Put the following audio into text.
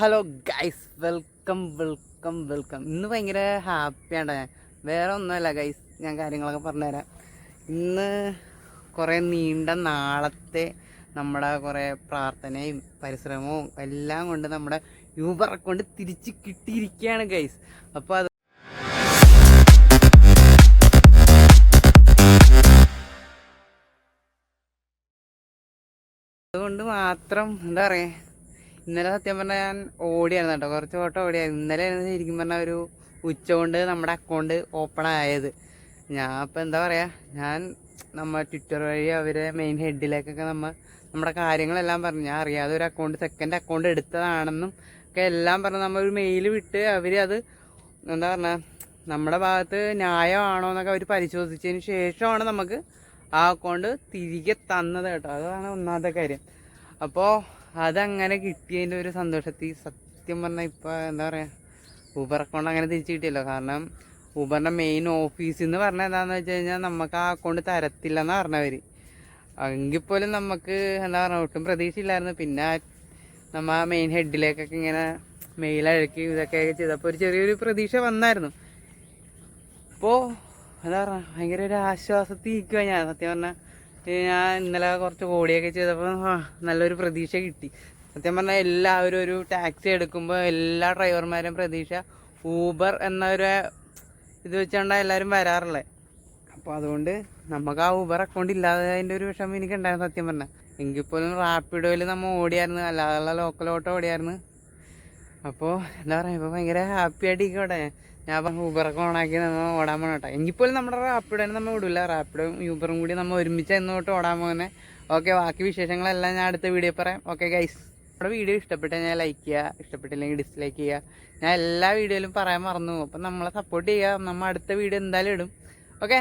Hello guys, welcome welcome welcome. ഇന്ന് ഭയങ്കര ഹാപ്പിയാണ് ഞാൻ. വേറെ ഒന്നുമല്ല ഗൈസ്, ഞാൻ കാര്യങ്ങളൊക്കെ പറഞ്ഞുതരാം. ഇന്ന് കുറേ നീണ്ട നാളത്തെ നമ്മുടെ കുറേ പ്രാർത്ഥനയും പരിശ്രമവും എല്ലാം കൊണ്ട് നമ്മുടെ യൂബർ അക്കൗണ്ട് തിരിച്ച് കിട്ടിയിരിക്കുകയാണ് ഗൈസ്. അപ്പോൾ അതുകൊണ്ട് മാത്രം എന്താ പറയുക, ഇന്നലെ സത്യം പറഞ്ഞാൽ ഞാൻ ഓടിയായിരുന്നു കേട്ടോ, കുറച്ച് ഓട്ടം ഓടിയായിരുന്നു. ഇന്നലെ ശരിക്കും പറഞ്ഞാൽ ഒരു ഉച്ച കൊണ്ട് നമ്മുടെ അക്കൗണ്ട് ഓപ്പൺ ആയത്. ഞാൻ ഇപ്പം എന്താ പറയുക, ഞാൻ ട്വിറ്റർ വഴി അവരെ മെയിൻ ഹെഡിലേക്കൊക്കെ നമ്മുടെ കാര്യങ്ങളെല്ലാം പറഞ്ഞു. ഞാൻ അറിയാതെ ഒരു സെക്കൻഡ് അക്കൗണ്ട് എടുത്തതാണെന്നും ഒക്കെ എല്ലാം പറഞ്ഞ് ഒരു മെയിൽ വിട്ട് അവർ അത് എന്താ പറഞ്ഞാൽ നമ്മുടെ ഭാഗത്ത് ന്യായമാണോ എന്നൊക്കെ അവർ പരിശോധിച്ചതിന് ശേഷമാണ് നമുക്ക് ആ അക്കൗണ്ട് തിരികെ തന്നത് കേട്ടോ. അതാണ് ഒന്നാമത്തെ കാര്യം. അപ്പോൾ അതങ്ങനെ കിട്ടിയതിൻ്റെ ഒരു സന്തോഷത്തിൽ സത്യം പറഞ്ഞാൽ ഇപ്പോൾ എന്താ പറയുക, ഊബർ അക്കൗണ്ട് അങ്ങനെ തിരിച്ച് കിട്ടിയല്ലോ. കാരണം ഊബറിൻ്റെ മെയിൻ ഓഫീസിൽ നിന്ന് പറഞ്ഞാൽ എന്താണെന്ന് വെച്ച് കഴിഞ്ഞാൽ നമുക്ക് ആ അക്കൗണ്ട് തരത്തില്ലെന്നാണ് പറഞ്ഞവർ. എങ്കിൽ പോലും നമുക്ക് എന്താ പറയുക, ഒട്ടും പ്രതീക്ഷയില്ലായിരുന്നു. പിന്നെ മെയിൻ ഹെഡിലേക്കൊക്കെ ഇങ്ങനെ മെയിലഴക്കി ഇതൊക്കെ ചെയ്തപ്പോൾ ഒരു ചെറിയൊരു പ്രതീക്ഷ വന്നായിരുന്നു. ഇപ്പോൾ എന്താ പറയുക, ഭയങ്കര ഒരു ആശ്വാസത്തിൽ ഇരിക്കുക ഞാൻ. സത്യം പറഞ്ഞാൽ ഞാൻ ഇന്നലെ കുറച്ച് ഓടിയൊക്കെ ചെയ്തപ്പോൾ നല്ലൊരു പ്രതീക്ഷ കിട്ടി. സത്യം പറഞ്ഞാൽ എല്ലാവരും ഒരു ടാക്സി എടുക്കുമ്പോൾ എല്ലാ ഡ്രൈവർമാരും പ്രതീക്ഷ ഊബർ എന്നൊരു ഇത് വെച്ചുകൊണ്ടാണ് എല്ലാവരും വരാറുള്ളത്. അപ്പോൾ അതുകൊണ്ട് നമുക്ക് ആ ഊബർ അക്കൗണ്ട് ഇല്ലാത്തതിൻ്റെ ഒരു വിഷമം എനിക്കുണ്ടായിരുന്നു സത്യം പറഞ്ഞാൽ. എങ്കിൽ പോലും റാപ്പിഡോയിൽ ഓടിയായിരുന്നു, അല്ലാതെ ലോക്കൽ ഓട്ടോ ഓടിയായിരുന്നു. അപ്പോൾ എന്താ പറയുക, ഇപ്പോൾ ഭയങ്കര ഹാപ്പി ആയിട്ടിരിക്കട്ടെ. ഞാൻ ഊബറൊക്കെ ഓണാക്കി ഓടാൻ പോകണം കേട്ടോ. എങ്കിൽ പോലും നമ്മുടെ റാപ്പിഡോനെ വിടില്ല. റാപ്പിഡോയും യൂബറും കൂടി ഒരുമിച്ച് എന്നോട്ട് ഓടാൻ പോകുന്നത്. ഓക്കെ, ബാക്കി വിശേഷങ്ങളെല്ലാം ഞാൻ അടുത്ത വീഡിയോ പറയാം. ഓക്കെ ഗൈസ്, നമ്മുടെ വീഡിയോ ഇഷ്ടപ്പെട്ടാൽ ഞാൻ ലൈക്ക് ചെയ്യുക, ഇഷ്ടപ്പെട്ടില്ലെങ്കിൽ ഡിസ്ലൈക്ക് ചെയ്യുക. ഞാൻ എല്ലാ വീഡിയോയിലും പറയാൻ മറന്നു. അപ്പം നമ്മളെ സപ്പോർട്ട് ചെയ്യുക. അടുത്ത വീഡിയോ എന്തായാലും ഇടും. ഓക്കെ.